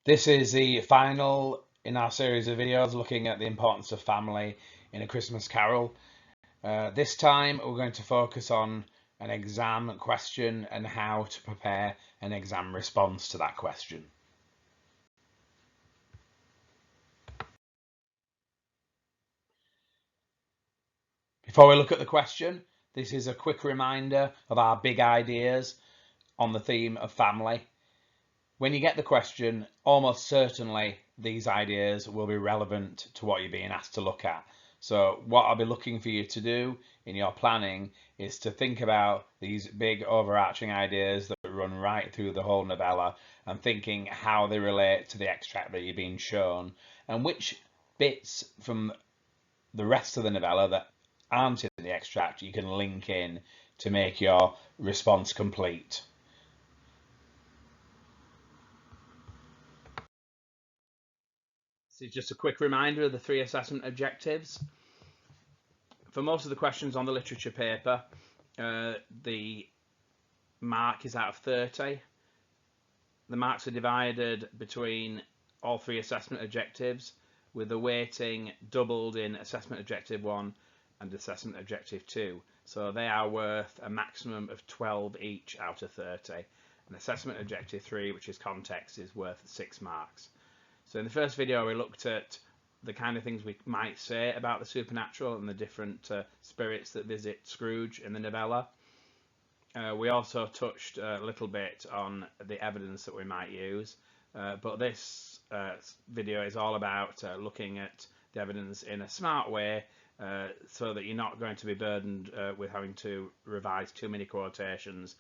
This is the final in our series of videos looking at the importance of family in A Christmas Carol. This time we're going to focus on an exam question and how to prepare an exam response to that question. Before we look at the question, this is a quick reminder of our big ideas on the theme of family. When you get the question, almost certainly these ideas will be relevant to what you're being asked to look at. So what I'll be looking for you to do in your planning is to think about these big overarching ideas that run right through the whole novella and thinking how they relate to the extract that you're being shown and which bits from the rest of the novella that aren't in the extract you can link in to make your response complete. This is just a quick reminder of the 3 assessment objectives. For most of the questions on the literature paper, the mark is out of 30. The marks are divided between all 3 assessment objectives, with the weighting doubled in assessment objective 1 and assessment objective 2. So they are worth a maximum of 12 each out of 30. And assessment objective 3, which is context, is worth 6 marks. So in the first video we looked at the kind of things we might say about the supernatural and the different spirits that visit Scrooge in the novella. We also touched a little bit on the evidence that we might use, but this video is all about looking at the evidence in a smart way so that you're not going to be burdened with having to revise too many quotations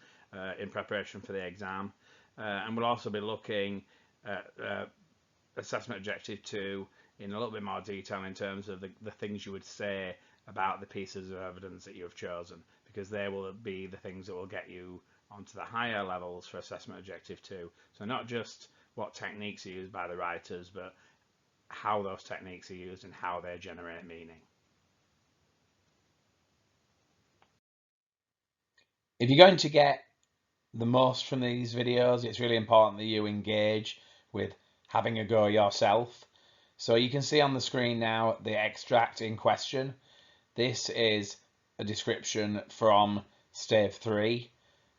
in preparation for the exam. And we'll also be looking at assessment objective 2 in a little bit more detail in terms of the things you would say about the pieces of evidence that you have chosen, because they will be the things that will get you onto the higher levels for assessment objective 2. So not just what techniques are used by the writers, but how those techniques are used and how they generate meaning. If you're going to get the most from these videos, it's really important that you engage with having a go yourself. So you can see on the screen now the extract in question. This is a description from Stave 3,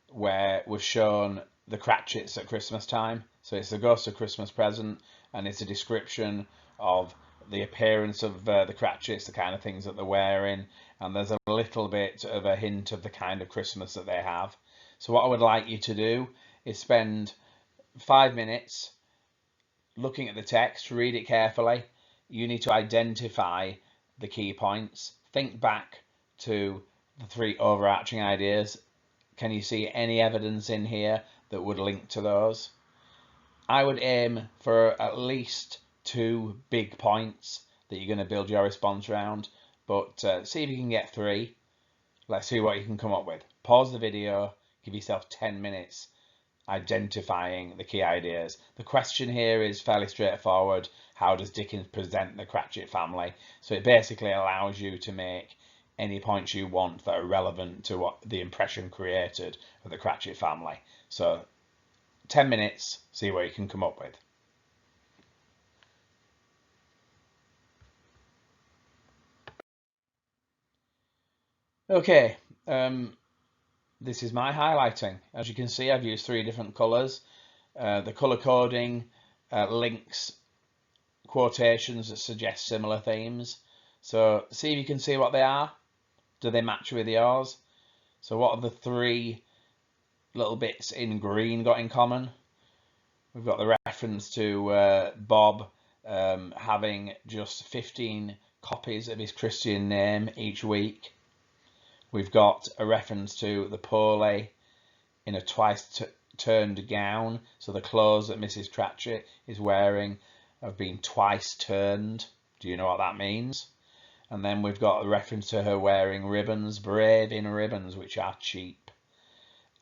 where we've shown the Cratchits at Christmas time. So it's the Ghost of Christmas Present, and it's a description of the appearance of the Cratchits, the kind of things that they're wearing, and there's a little bit of a hint of the kind of Christmas that they have. So what I would like you to do is spend 5 minutes looking at the text, read it carefully. You need to identify the key points. Think back to the 3 overarching ideas. Can you see any evidence in here that would link to those? I would aim for at least 2 big points that you're going to build your response around, but see if you can get 3. Let's see what you can come up with. Pause the video, give yourself 10 minutes identifying the key ideas. The question here is fairly straightforward. How does Dickens present the Cratchit family? So it basically allows you to make any points you want that are relevant to what the impression created of the Cratchit family. So 10 minutes, see what you can come up with. Okay, this is my highlighting. As you can see, I've used 3 different colours. The colour coding links quotations that suggest similar themes. So see if you can see what they are. Do they match with yours? So what have the 3 little bits in green got in common? We've got the reference to Bob having just 15 copies of his Christian name each week. We've got a reference to the Poley in a twice turned gown. So the clothes that Mrs. Cratchit is wearing have been twice turned. Do you know what that means? And then we've got a reference to her wearing ribbons, brave in ribbons, which are cheap.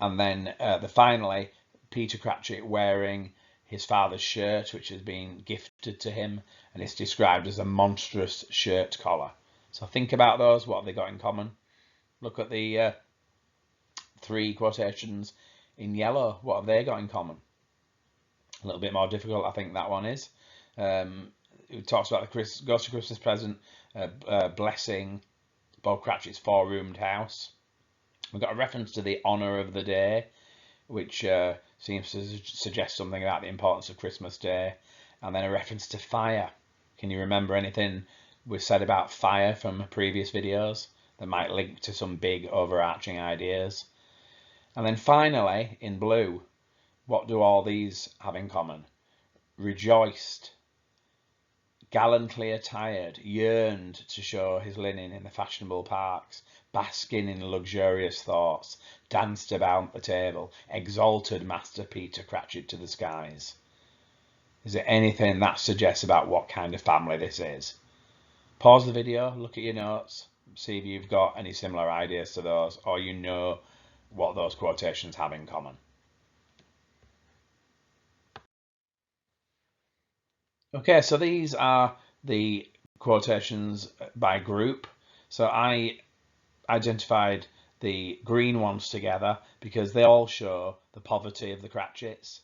And then finally, Peter Cratchit wearing his father's shirt, which has been gifted to him, and it's described as a monstrous shirt collar. So think about those. What have they got in common? Look at the 3 quotations in yellow. What have they got in common? A little bit more difficult, I think that one is. It talks about the Ghost of Christmas Present blessing Bob Cratchit's four-roomed house. We've got a reference to the honour of the day, which seems to suggest something about the importance of Christmas Day, and then a reference to fire. Can you remember anything we said about fire from previous videos that might link to some big overarching ideas? And then finally, in blue, what do all these have in common? Rejoiced, gallantly attired, yearned to show his linen in the fashionable parks, basking in luxurious thoughts, danced about the table, exalted Master Peter Cratchit to the skies. Is there anything that suggests about what kind of family this is? Pause the video, look at your notes, see if you've got any similar ideas to those, or you know what those quotations have in common. Okay, so these are the quotations by group. So I identified the green ones together because they all show the poverty of the Cratchits.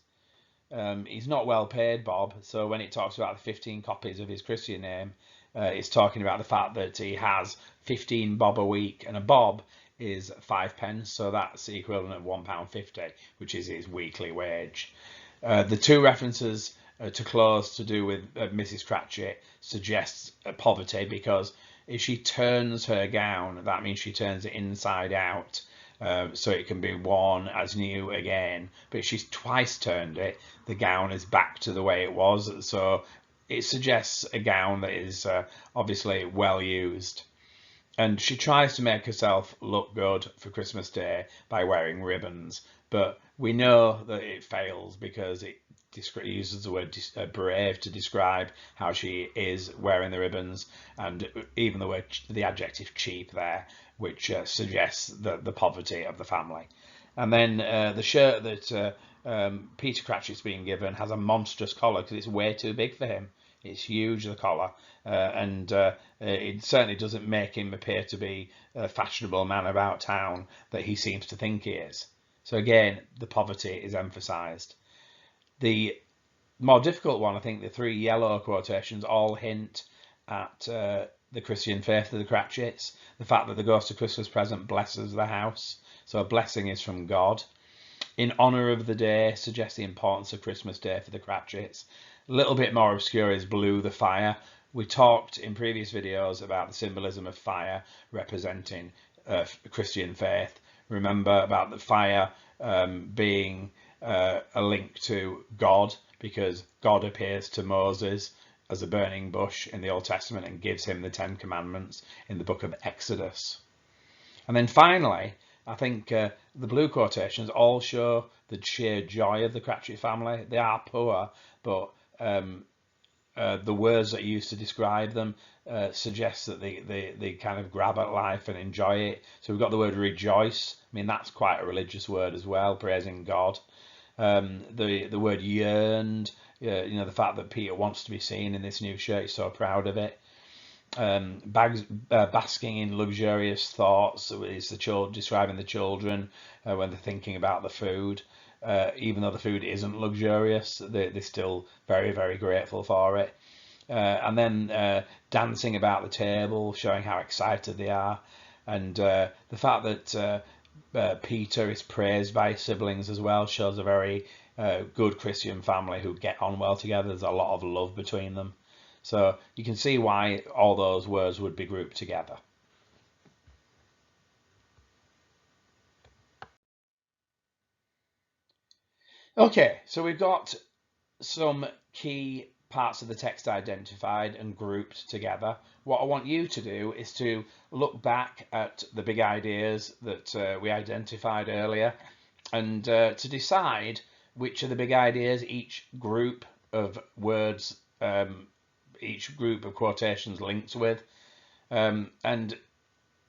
He's not well paid, Bob, so when it talks about the 15 copies of his Christian name, it's talking about the fact that he has 15 bob a week, and a bob is 5p, so that's the equivalent of £1.50, which is his weekly wage. The two references to clothes to do with Mrs. Cratchit suggests poverty, because if she turns her gown, that means she turns it inside out, so it can be worn as new again. But if she's twice turned it, the gown is back to the way it was, so it suggests a gown that is obviously well used. And she tries to make herself look good for Christmas Day by wearing ribbons, but we know that it fails because it uses the word brave to describe how she is wearing the ribbons, and even the adjective cheap there, which suggests the poverty of the family. And then the shirt that Peter Cratchit's being given has a monstrous collar because it's way too big for him. It's huge, the collar, and it certainly doesn't make him appear to be a fashionable man about town that he seems to think he is. So again, the poverty is emphasised. The more difficult one, I think, the three yellow quotations all hint at the Christian faith of the Cratchits, the fact that the Ghost of Christmas Present blesses the house, so a blessing is from God. In honour of the day suggests the importance of Christmas Day for the Cratchits. A little bit more obscure is blue, the fire. We talked in previous videos about the symbolism of fire representing Christian faith. Remember about the fire being a link to God, because God appears to Moses as a burning bush in the Old Testament and gives him the 10 Commandments in the book of Exodus. And then finally, I think the blue quotations all show the sheer joy of the Cratchit family. They are poor, but the words that are used to describe them suggest that they kind of grab at life and enjoy it. So we've got the word rejoice. I mean, that's quite a religious word as well, praising God. The word yearned, you know, the fact that Peter wants to be seen in this new shirt, he's so proud of it. Basking in luxurious thoughts is describing the children when they're thinking about the food. Even though the food isn't luxurious, they're still very, very grateful for it. And then dancing about the table, showing how excited they are. And the fact that Peter is praised by his siblings as well shows a very good Christian family who get on well together. There's a lot of love between them. So you can see why all those words would be grouped together. Okay, so we've got some key parts of the text identified and grouped together. What I want you to do is to look back at the big ideas that we identified earlier, and to decide which of the big ideas each group of words, each group of quotations links with. And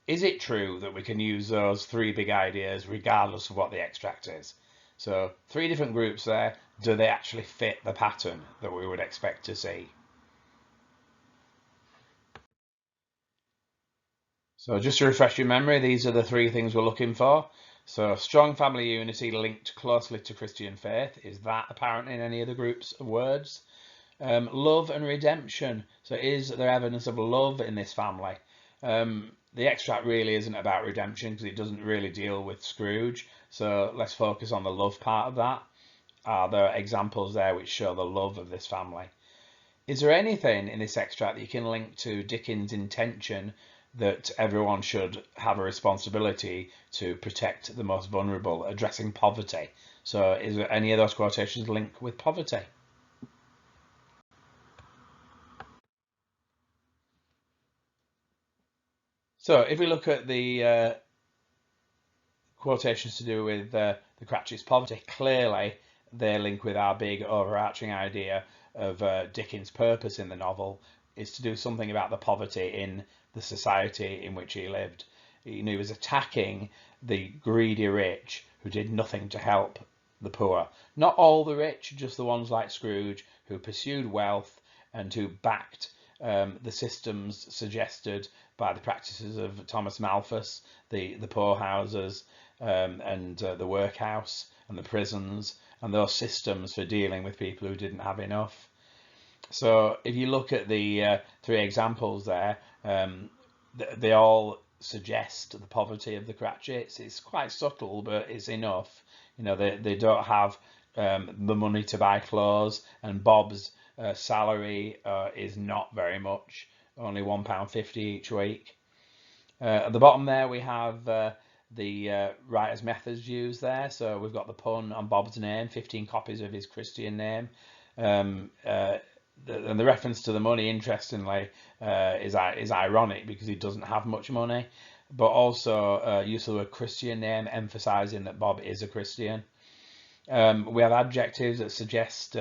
is it true that we can use those three big ideas regardless of what the extract is? So 3 different groups there. Do they actually fit the pattern that we would expect to see? So just to refresh your memory, these are the 3 things we're looking for. So strong family unity linked closely to Christian faith. Is that apparent in any of the groups of words? Love and redemption. So is there evidence of love in this family? The extract really isn't about redemption because it doesn't really deal with Scrooge. So let's focus on the love part of that. Are there examples there which show the love of this family? Is there anything in this extract that you can link to Dickens' intention that everyone should have a responsibility to protect the most vulnerable, addressing poverty? So is there any of those quotations linked with poverty? So if we look at the quotations to do with the Cratchit's poverty, clearly they link with our big overarching idea of Dickens' purpose in the novel is to do something about the poverty in the society in which he lived. He was attacking the greedy rich who did nothing to help the poor. Not all the rich, just the ones like Scrooge who pursued wealth and who backed the systems suggested by the practices of Thomas Malthus, the poorhouses, and the workhouse and the prisons and those systems for dealing with people who didn't have enough. So if you look at the three examples there, they all suggest the poverty of the Cratchits. It's quite subtle, but it's enough. They don't have the money to buy clothes, and Bob's salary is not very much, only £1.50 each week. At the bottom there we have the writer's methods used there. So we've got the pun on Bob's name, 15 copies of his Christian name. And the reference to the money, interestingly, is ironic because he doesn't have much money, but also use of the word Christian name, emphasising that Bob is a Christian. We have adjectives that suggest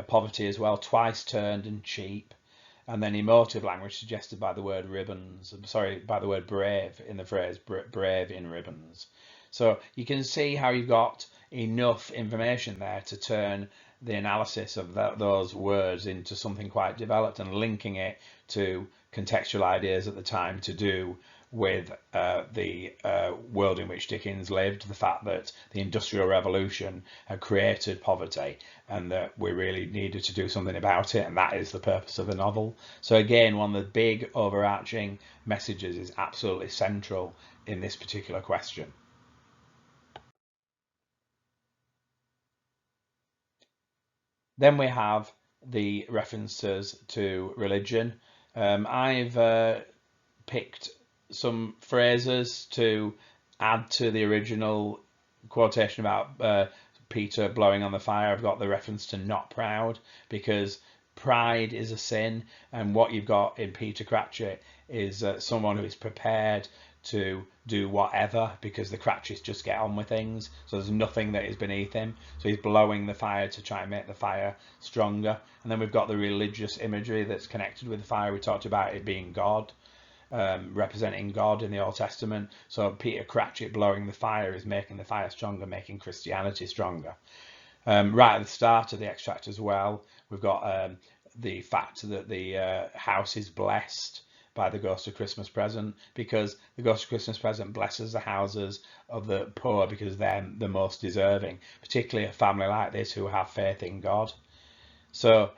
poverty as well, twice turned and cheap. And then emotive language suggested by the word ribbons, by the word brave in the phrase brave in ribbons. So you can see how you've got enough information there to turn the analysis of those words into something quite developed and linking it to contextual ideas at the time to do with the world in which Dickens lived, the fact that the Industrial Revolution had created poverty and that we really needed to do something about it, and that is the purpose of the novel. So again, one of the big overarching messages is absolutely central in this particular question. Then we have the references to religion. I've picked some phrases to add to the original quotation about Peter blowing on the fire. I've got the reference to not proud because pride is a sin, and what you've got in Peter Cratchit is someone who is prepared to do whatever because the Cratchits just get on with things. So there's nothing that is beneath him. So he's blowing the fire to try and make the fire stronger. And then we've got the religious imagery that's connected with the fire. We talked about it being God. Representing God in the Old Testament. So Peter Cratchit blowing the fire is making the fire stronger, making Christianity stronger. Right at the start of the extract as well, we've got the fact that the house is blessed by the Ghost of Christmas Present because the Ghost of Christmas Present blesses the houses of the poor because they're the most deserving, particularly a family like this who have faith in God. So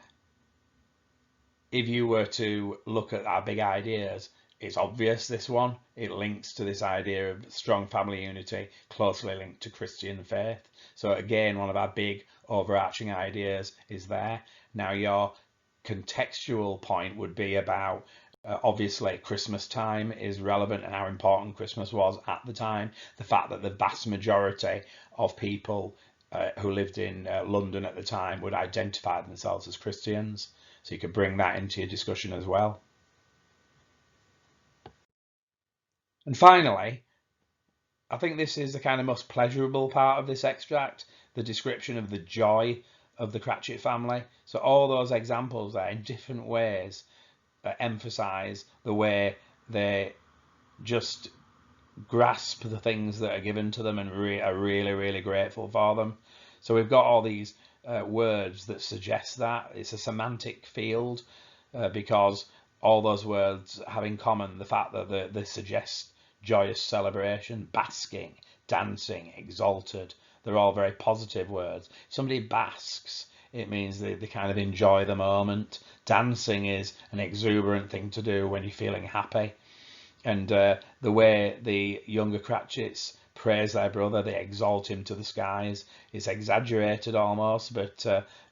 if you were to look at our big ideas, it's obvious this one. It links to this idea of strong family unity, closely linked to Christian faith. So again, one of our big overarching ideas is there. Now your contextual point would be about obviously Christmas time is relevant and how important Christmas was at the time. The fact that the vast majority of people who lived in London at the time would identify themselves as Christians. So you could bring that into your discussion as well. And finally, I think this is the kind of most pleasurable part of this extract, the description of the joy of the Cratchit family. So all those examples there in different ways emphasize the way they just grasp the things that are given to them and are really, really grateful for them. So we've got all these words that suggest that. It's a semantic field because all those words have in common the fact that they suggest joyous celebration, basking, dancing, exalted. They're all very positive words. Somebody basks, it means they kind of enjoy the moment. Dancing is an exuberant thing to do when you're feeling happy. And the way the younger Cratchits praise their brother, they exalt him to the skies. It's exaggerated almost, but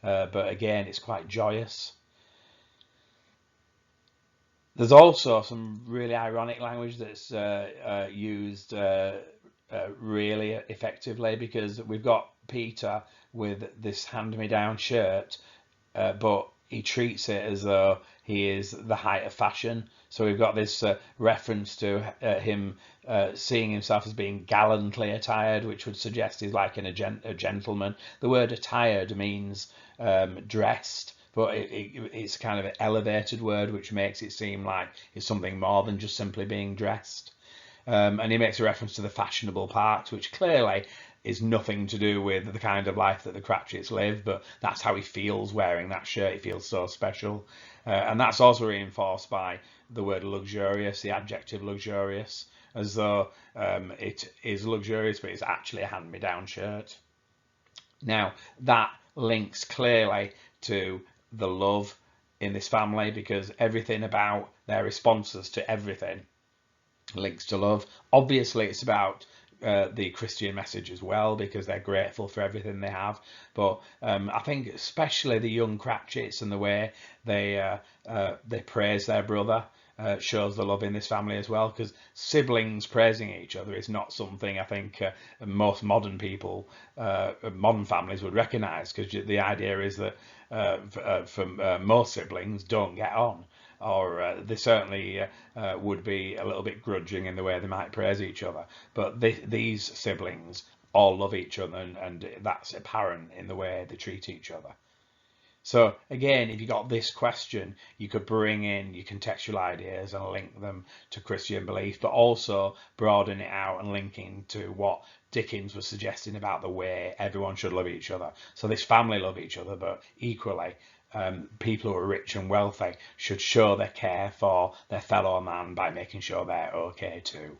again, it's quite joyous. There's also some really ironic language that's used really effectively, because we've got Peter with this hand-me-down shirt, but he treats it as though he is the height of fashion. So we've got this reference to him seeing himself as being gallantly attired, which would suggest he's like a gentleman. The word attired means dressed, but it's kind of an elevated word, which makes it seem like it's something more than just simply being dressed. And he makes a reference to the fashionable parks, which clearly is nothing to do with the kind of life that the Cratchits live, but that's how he feels wearing that shirt. He feels so special. And that's also reinforced by the word luxurious, the adjective luxurious, as though it is luxurious, but it's actually a hand-me-down shirt. Now, that links clearly to the love in this family, because everything about their responses to everything links to love. Obviously, it's about the Christian message as well, because they're grateful for everything they have. But I think especially the young Cratchits and the way they praise their brother shows the love in this family as well, because siblings praising each other is not something I think most modern people, modern families would recognise, because the idea is that for most siblings don't get on, or they certainly would be a little bit grudging in the way they might praise each other. But these siblings all love each other, and that's apparent in the way they treat each other. So again, if you got this question, you could bring in your contextual ideas and link them to Christian belief, but also broaden it out and linking to what Dickens was suggesting about the way everyone should love each other. So this family love each other, but equally, people who are rich and wealthy should show their care for their fellow man by making sure they're okay too.